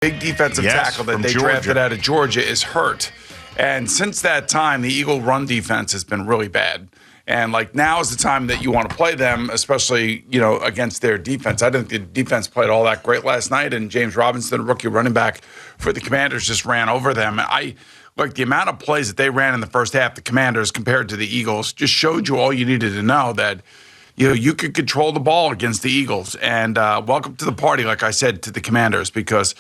big defensive tackle that they drafted out of Georgia, is hurt. And since that time, the Eagle run defense has been really bad. And now is the time that you want to play them, especially, against their defense. I didn't think the defense played all that great last night, and James Robinson, rookie running back for the Commanders, just ran over them. The amount of plays that they ran in the first half, the Commanders, compared to the Eagles, just showed you all you needed to know that, you could control the ball against the Eagles. And welcome to the party, like I said, to the Commanders, because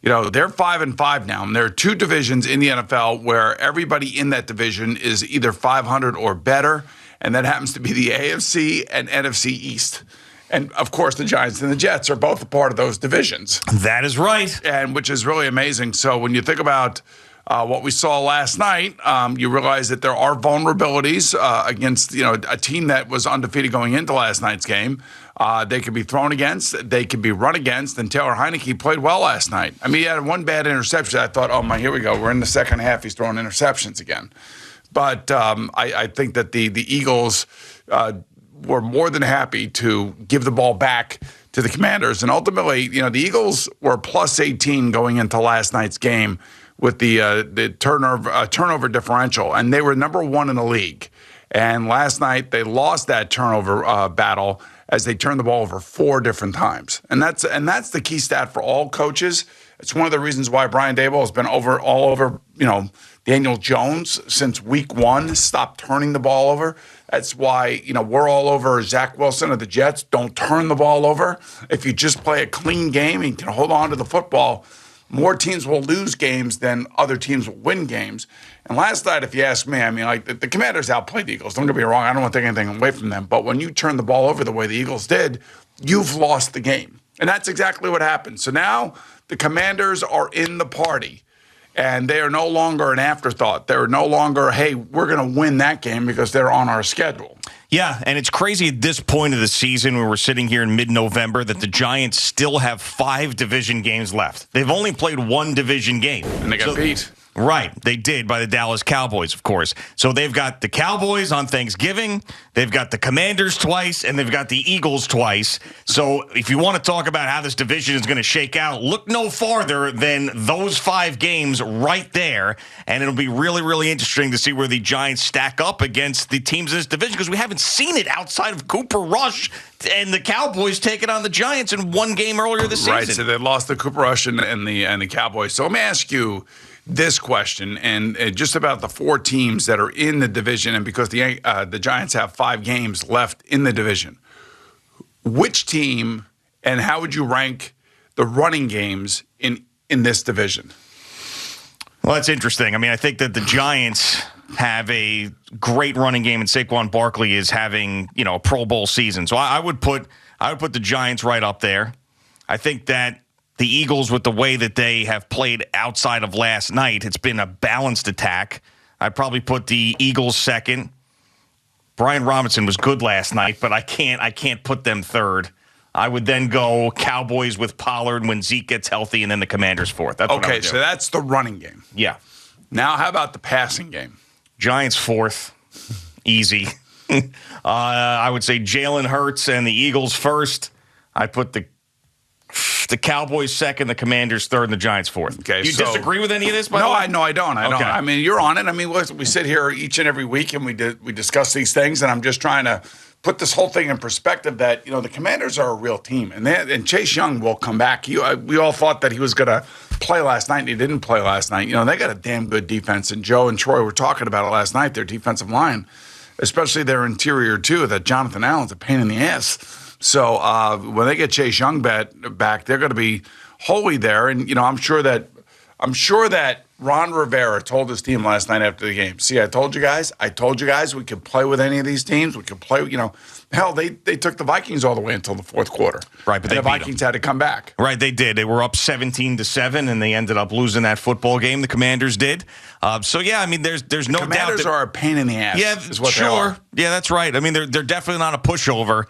they're 5-5 now, and there are two divisions in the NFL where everybody in that division is either 500 or better, and that happens to be the AFC and NFC East. And, of course, the Giants and the Jets are both a part of those divisions. That is right. And which is really amazing. So when you think about what we saw last night, you realize that there are vulnerabilities against a team that was undefeated going into last night's game. They could be thrown against, they could be run against, and Taylor Heineke played well last night. I mean, he had one bad interception. I thought, oh my, here we go. We're in the second half. He's throwing interceptions again. But I think that the Eagles were more than happy to give the ball back to the Commanders. And ultimately, the Eagles were plus 18 going into last night's game with the turnover differential, and they were number one in the league. And last night they lost that turnover battle as they turned the ball over 4 different times. And that's the key stat for all coaches. It's one of the reasons why Brian Daboll has been all over Daniel Jones since week 1. Stop turning the ball over. That's why we're all over Zach Wilson of the Jets. Don't turn the ball over. If you just play a clean game and can hold on to the football, more teams will lose games than other teams will win games. And last night, if you ask me, the Commanders outplayed the Eagles. Don't get me wrong. I don't want to take anything away from them. But when you turn the ball over the way the Eagles did, you've lost the game. And that's exactly what happened. So now the Commanders are in the party. And they are no longer an afterthought. They're no longer, hey, we're going to win that game because they're on our schedule. Yeah, and it's crazy at this point of the season when we're sitting here in mid-November that the Giants still have 5 division games left. They've only played 1 division game. And they got beat. Right, they did by the Dallas Cowboys, of course. So they've got the Cowboys on Thanksgiving, they've got the Commanders twice, and they've got the Eagles twice. So if you want to talk about how this division is going to shake out, look no farther than those 5 games right there, and it'll be really, really interesting to see where the Giants stack up against the teams in this division, because we haven't seen it outside of Cooper Rush and the Cowboys taking on the Giants in 1 game earlier this season. Right, so they lost the Cooper Rush and the Cowboys. So let me ask you this question, and just about the 4 teams that are in the division, and because the Giants have 5 games left in the division, which team and how would you rank the running games in this division? Well, that's interesting. I mean, I think that the Giants have a great running game, and Saquon Barkley is having a Pro Bowl season. So I would put the Giants right up there. I think that the Eagles, with the way that they have played outside of last night, it's been a balanced attack. I'd probably put the Eagles second. Brian Robinson was good last night, but I can't put them third. I would then go Cowboys with Pollard when Zeke gets healthy, and then the Commanders fourth. That's what I would do. So that's the running game. Yeah. Now, how about the passing game? Giants fourth. Easy. I would say Jalen Hurts and the Eagles first. I'd put the Cowboys second, the Commanders third, and the Giants fourth. Okay, do you disagree with any of this? No, I don't. I mean, you're on it. I mean, we sit here each and every week and we discuss these things, and I'm just trying to put this whole thing in perspective that the Commanders are a real team, and Chase Young will come back. We all thought that he was going to play last night, and he didn't play last night. They got a damn good defense, and Joe and Troy were talking about it last night. Their defensive line, especially their interior too. That Jonathan Allen's a pain in the ass. So when they get Chase Young back, they're going to be wholly there. And I'm sure that Ron Rivera told his team last night after the game, see, I told you guys we could play with any of these teams. We could play, hell, they took the Vikings all the way until the fourth quarter. Right, but the Vikings had to come back. Right, they did. They were up 17-7, and they ended up losing that football game. The Commanders did. So yeah, I mean, there's no doubt. Commanders are a pain in the ass. Yeah, is what sure. They are. Yeah, that's right. I mean, they're definitely not a pushover.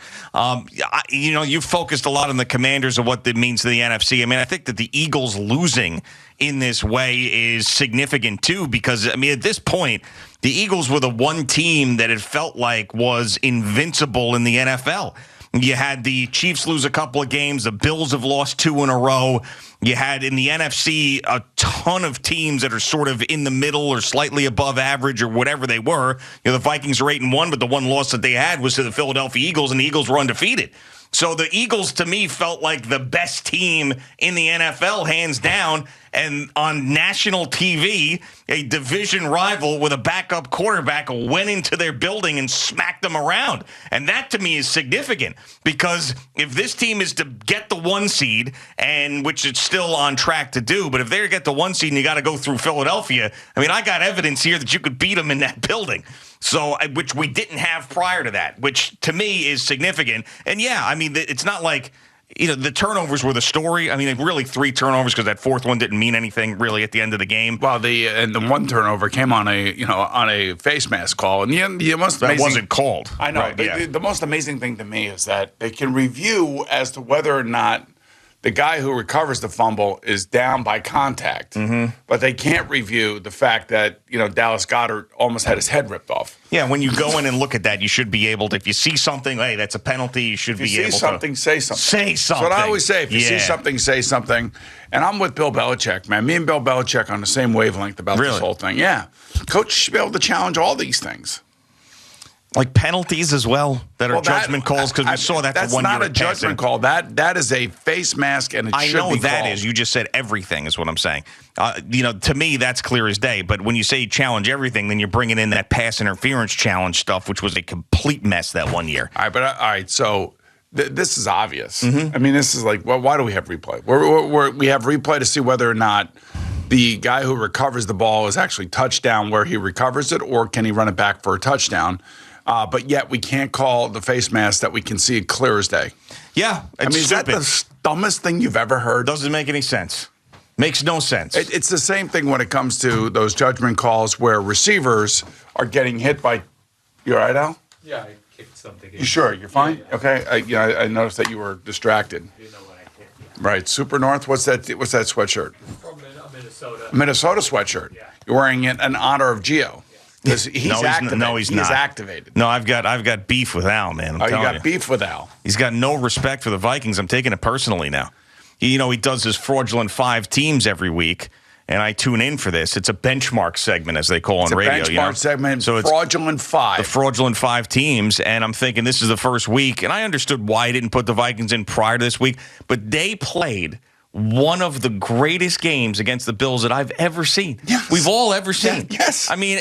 You focused a lot on the Commanders and what that means to the NFC. I mean, I think that the Eagles losing in this way is significant too, because I mean, at this point, the Eagles were the one team that it felt like was invincible in the NFL. You had the Chiefs lose a couple of games. The Bills have lost 2 in a row. You had in the NFC a ton of teams that are sort of in the middle or slightly above average or whatever they were. You know, the Vikings are 8-1, but the one loss that they had was to the Philadelphia Eagles, and the Eagles were undefeated. So the Eagles, to me, felt like the best team in the NFL, hands down. And on national TV, a division rival with a backup quarterback went into their building and smacked them around. And that, to me, is significant because if this team is to get the 1 seed, and which it's still on track to do, but if they're to get the 1 seed and you got to go through Philadelphia, I mean, I got evidence here that you could beat them in that building. So, which we didn't have prior to that, which to me is significant. And yeah, I mean, it's not like, you know, the turnovers were the story. I mean, really 3 turnovers because that 4th one didn't mean anything really at the end of the game. Well, the 1 turnover came on a face mask call, and the most amazing, that wasn't called. I know. Right, the most amazing thing to me is that they can review as to whether or not the guy who recovers the fumble is down by contact, but they can't review the fact that Dallas Goedert almost had his head ripped off. Yeah, when you go in and look at that, you should be able to. If you see something, hey, that's a penalty. You should be able to say something. Say something. That's what I always say. If you see something, say something. And I'm with Bill Belichick, man. Me and Bill Belichick on the same wavelength about this whole thing. Yeah, coach should be able to challenge all these things. Like penalties as well that are judgment calls, because we saw that that's for 1 year. That's not a judgment call. That is a face mask, and it should be I know that called. is. You just said everything is what I'm saying. To me, that's clear as day. But when you say challenge everything, then you're bringing in that pass interference challenge stuff, which was a complete mess that 1 year. All right. So this is obvious. I mean, this is like, well, why do we have replay? We have replay to see whether or not the guy who recovers the ball is actually touchdown where he recovers it, or can he run it back for a touchdown? But yet we can't call the face mask that we can see clear as day. Yeah, it's is that the dumbest thing you've ever heard? Doesn't make any sense. Makes no sense. It's the same thing when it comes to those judgment calls where receivers are getting hit by. You all right, Al? Yeah, I kicked something. You sure? You're fine? Yeah. Okay. I noticed that you were distracted. You know what I kicked. Yeah. Right. Super North. What's that sweatshirt? From Minnesota. Minnesota sweatshirt. Yeah. You're wearing it in honor of Gio. Because he's activated. No, he's not. He's activated. No, I've got beef with Al, man. You got beef with Al. He's got no respect for the Vikings. I'm taking it personally now. He does his fraudulent 5 teams every week, and I tune in for this. It's a benchmark segment, as they call on radio. It's a benchmark segment. So it's fraudulent 5. The fraudulent 5 teams, and I'm thinking this is the first week, and I understood why I didn't put the Vikings in prior to this week, but they played one of the greatest games against the Bills that I've ever seen. Yes. We've all ever seen. Yeah, yes. I mean,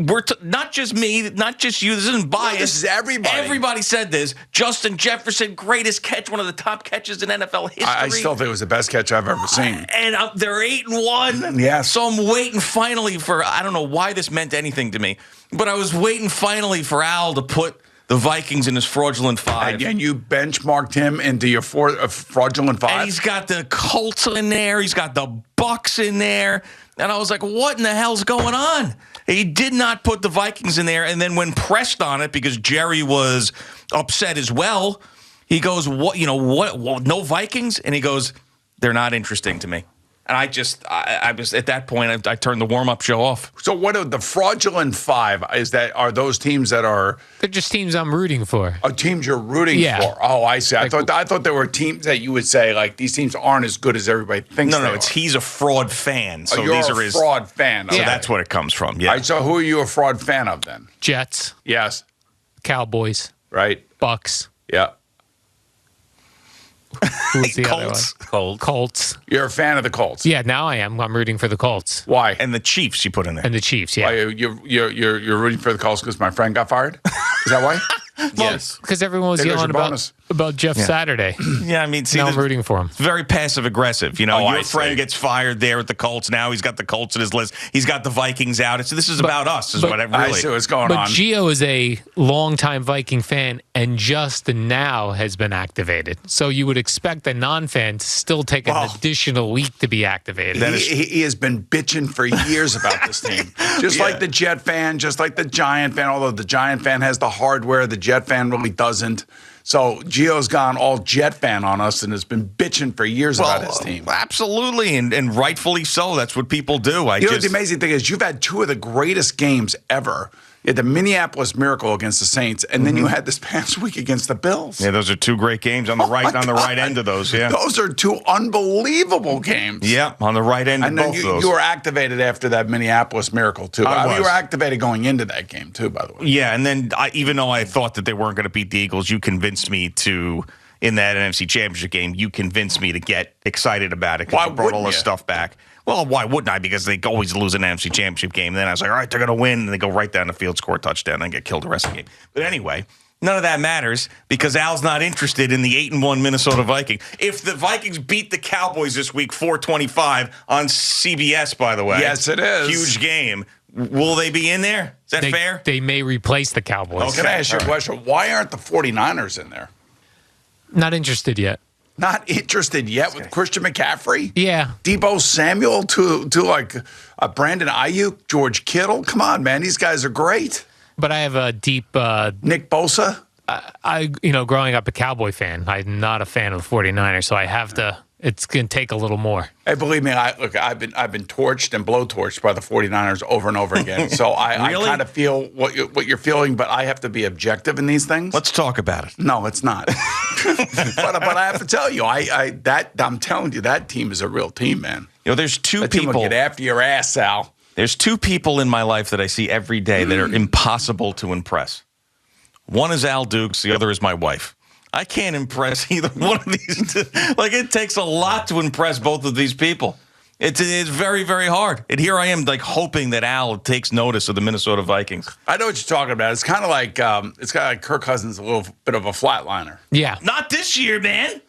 we're not just me, not just you. This isn't biased. No, this is everybody. Everybody said this. Justin Jefferson, greatest catch, one of the top catches in NFL history. I still think it was the best catch I've ever seen. And they're 8-1. Yes. So I'm waiting finally for. I don't know why this meant anything to me, but I was waiting finally for Al to put the Vikings in his fraudulent 5. And you benchmarked him into your fraudulent 5? And he's got the Colts in there. He's got the Bucks in there. And I was like, what in the hell's going on? He did not put the Vikings in there. And then when pressed on it, because Jerry was upset as well, he goes, what, no Vikings? And he goes, they're not interesting to me. And I was at that point, I turned the warm-up show off. So what are the fraudulent 5? Are those teams that are? They're just teams I'm rooting for. Oh, teams you're rooting for. Oh, I see. I thought there were teams that you would say, like, these teams aren't as good as everybody thinks they are. He's a fraud fan. So you're these are a fraud fan. So that's what it comes from. Yeah. All right, so who are you a fraud fan of then? Jets. Yes. Cowboys. Right. Bucks. Yeah. Who's the Colts. other one? Colts. You're a fan of the Colts. Yeah, now I am. I'm rooting for the Colts. Why? And the Chiefs you put in there. And the Chiefs, yeah. Why, you're rooting for the Colts because my friend got fired? Is that why? Yes. Because everyone was yelling about Jeff Saturday. Yeah, I mean, see, now I'm rooting for him. Very passive aggressive. Your friend gets fired there at the Colts. Now he's got the Colts in his list. He's got the Vikings out. So this is about us, is what I really. I see what's going on. But Gio is a longtime Viking fan and just now has been activated. So you would expect a non-fan to still take an additional week to be activated. He has been bitching for years about this team. Just like the Jet fan, just like the Giant fan, although the Giant fan has the hardware, the Jet fan really doesn't. So Gio's gone all Jet fan on us and has been bitching for years about his team. Absolutely, and rightfully so. That's what people do. The amazing thing is you've had 2 of the greatest games ever. You had the Minneapolis Miracle against the Saints, and then you had this past week against the Bills. Yeah, those are two great games on the right end of those. Yeah, those are two unbelievable games. Yeah, on the right end of both of those. You were activated after that Minneapolis Miracle too. You were activated going into that game too, by the way. Yeah, and then even though I thought that they weren't going to beat the Eagles, you convinced me to. In that NFC Championship game, you convinced me to get excited about it because you brought all this stuff back. Well, why wouldn't I? Because they always lose an NFC Championship game. And then I was like, all right, they're going to win. And they go right down the field, score a touchdown, and get killed the rest of the game. But anyway, none of that matters because Al's not interested in the 8-1 Minnesota Vikings. If the Vikings beat the Cowboys this week, 425 on CBS, by the way. Yes, it is. Huge game. Will they be in there? Is that fair? They may replace the Cowboys. Okay. Can I ask you a question? Why aren't the 49ers in there? Not interested yet. Not interested yet with Christian McCaffrey? Yeah. Debo Samuel to like Brandon Ayuk, George Kittle. Come on, man. These guys are great. But I have a deep Nick Bosa. Growing up a Cowboy fan, I'm not a fan of the 49ers, so I have to. It's going to take a little more. Hey, believe me, I've been torched and blowtorched by the 49ers over and over again. So I kind of feel what you're feeling, but I have to be objective in these things. Let's talk about it. No, it's not. but I have to tell you, I'm telling you, that team is a real team, man. There's two that people. Team will get after your ass, Sal. There's two people in my life that I see every day that are impossible to impress. One is Al Dukes, the other is my wife. I can't impress either one of these two. Like, it takes a lot to impress both of these people. It's very, very hard. And here I am, like, hoping that Al takes notice of the Minnesota Vikings. I know what you're talking about. It's kind of like Kirk Cousins, a little bit of a flatliner. Yeah. Not this year, man.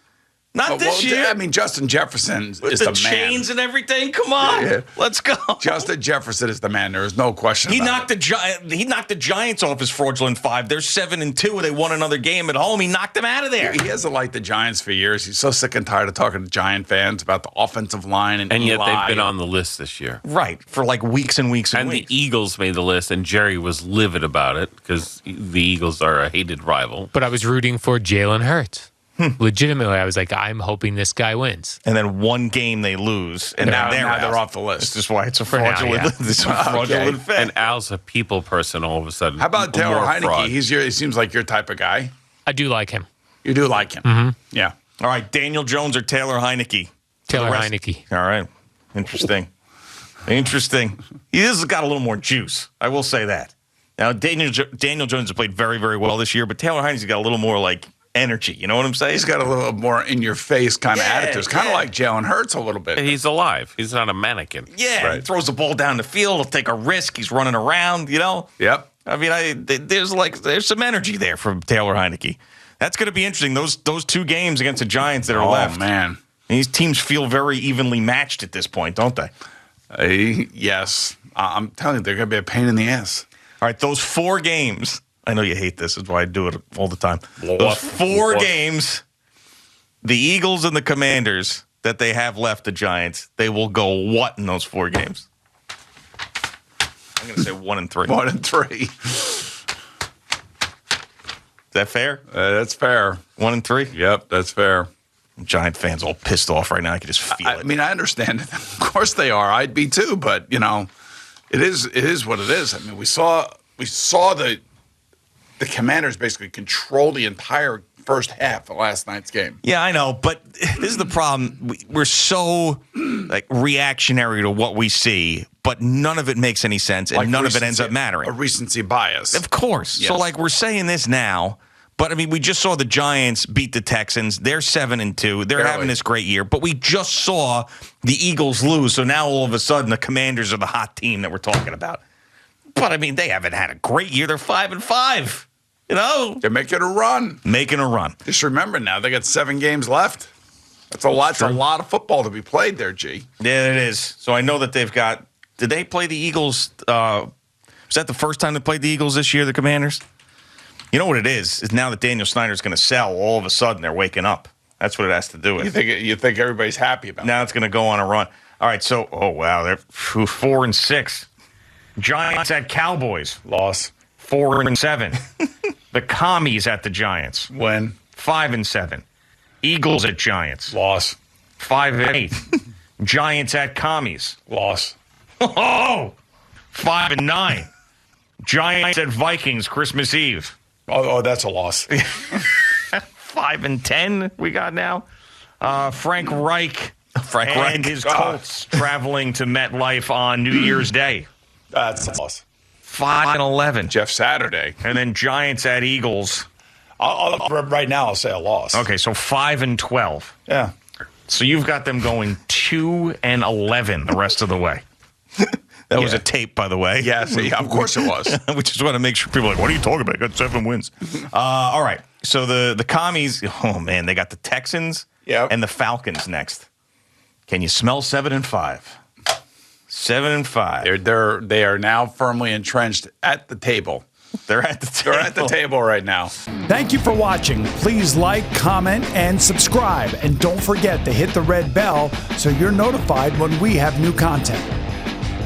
Not this year. I mean, Justin Jefferson is the man. With the chains and everything. Come on. Yeah. Let's go. Justin Jefferson is the man. There is no question about it. He knocked the Giants off his fraudulent 5. They're 7-2. They won another game at home. He knocked them out of there. He hasn't liked the Giants for years. He's so sick and tired of talking to Giant fans about the offensive line and yet they've been on the list this year. Right. For like weeks and weeks and weeks. And the Eagles made the list, and Jerry was livid about it because the Eagles are a hated rival. But I was rooting for Jalen Hurts. Legitimately, I was like, I'm hoping this guy wins. And then one game they lose, and now they're off the list. This is why it's a fraudulent, fraudulent fit. And Al's a people person all of a sudden. How about Taylor Heineke? Fraud. He seems like your type of guy. I do like him. You do like him. Mm-hmm. Yeah. All right, Daniel Jones or Taylor Heineke? Taylor Heineke. All right. Interesting. Interesting. He has got a little more juice. I will say that. Now, Daniel Jones has played very, very well this year, but Taylor Heineke's got a little more like energy. You know what I'm saying? He's got a little more in your face kind of attitude. It's kind of like Jalen Hurts a little bit. He's alive. He's not a mannequin. Yeah. Right. He throws the ball down the field. He'll take a risk. He's running around, Yep. I mean, there's some energy there from Taylor Heineke. That's going to be interesting. Those two games against the Giants that are left. Oh, man. These teams feel very evenly matched at this point, don't they? Yes. I'm telling you, they're going to be a pain in the ass. All right, those 4 games. I know you hate this. That's why I do it all the time. Those 4 games, the Eagles and the Commanders that they have left, the Giants, they will go what in those 4 games? I'm going to say 1-3. 1-3. Is that fair? That's fair. 1-3? Yep, that's fair. Giant fans all pissed off right now. I can just feel it. I mean, I understand it. Of course they are. I'd be too, but it is what it is. I mean, we saw the Commanders basically control the entire first half of last night's game. Yeah, I know, but this is the problem. We're so reactionary to what we see, but none of it makes any sense, and none of it ends up mattering. A recency bias. Of course. Yes. So, we're saying this now, but, I mean, we just saw the Giants beat the Texans. They're 7-2. They're having this great year, but we just saw the Eagles lose, so now all of a sudden the Commanders are the hot team that we're talking about. But, I mean, they haven't had a great year. They're 5-5. They're making a run. Making a run. Just remember now, they got 7 games left. That's a lot. That's a lot of football to be played there, G. Yeah, it is. So I know that they've got. Did they play the Eagles? Was that the first time they played the Eagles this year, the Commanders? You know what it is now that Daniel Snyder's going to sell, all of a sudden they're waking up. That's what it has to do with. You think everybody's happy about it? Now it's going to go on a run. All right, so, oh, wow, they're 4-6. Giants at Cowboys. Loss. 4-7. The Commies at the Giants. Win. 5-7. Eagles at Giants. Loss. 5-8. Giants at Commies. Loss. Oh, 5-9. Giants at Vikings Christmas Eve. Oh, that's a loss. 5-10 we got now. Frank Reich and his Colts traveling to MetLife on New Year's Day. That's a loss. 5-11. Jeff Saturday. And then Giants at Eagles. Right now, I'll say a loss. Okay, so 5-12. Yeah. So you've got them going 2-11 the rest of the way. That was a tape, by the way. Yes, of course it was. We just want to make sure people are like, what are you talking about? I got 7 wins. All right. So the commies, oh, man, they got the Texans and the Falcons next. Can you smell 7-5? 7-5. They are now firmly entrenched at the table. They're at the table. They're at the table right now. Thank you for watching. Please like, comment, and subscribe. And don't forget to hit the red bell so you're notified when we have new content.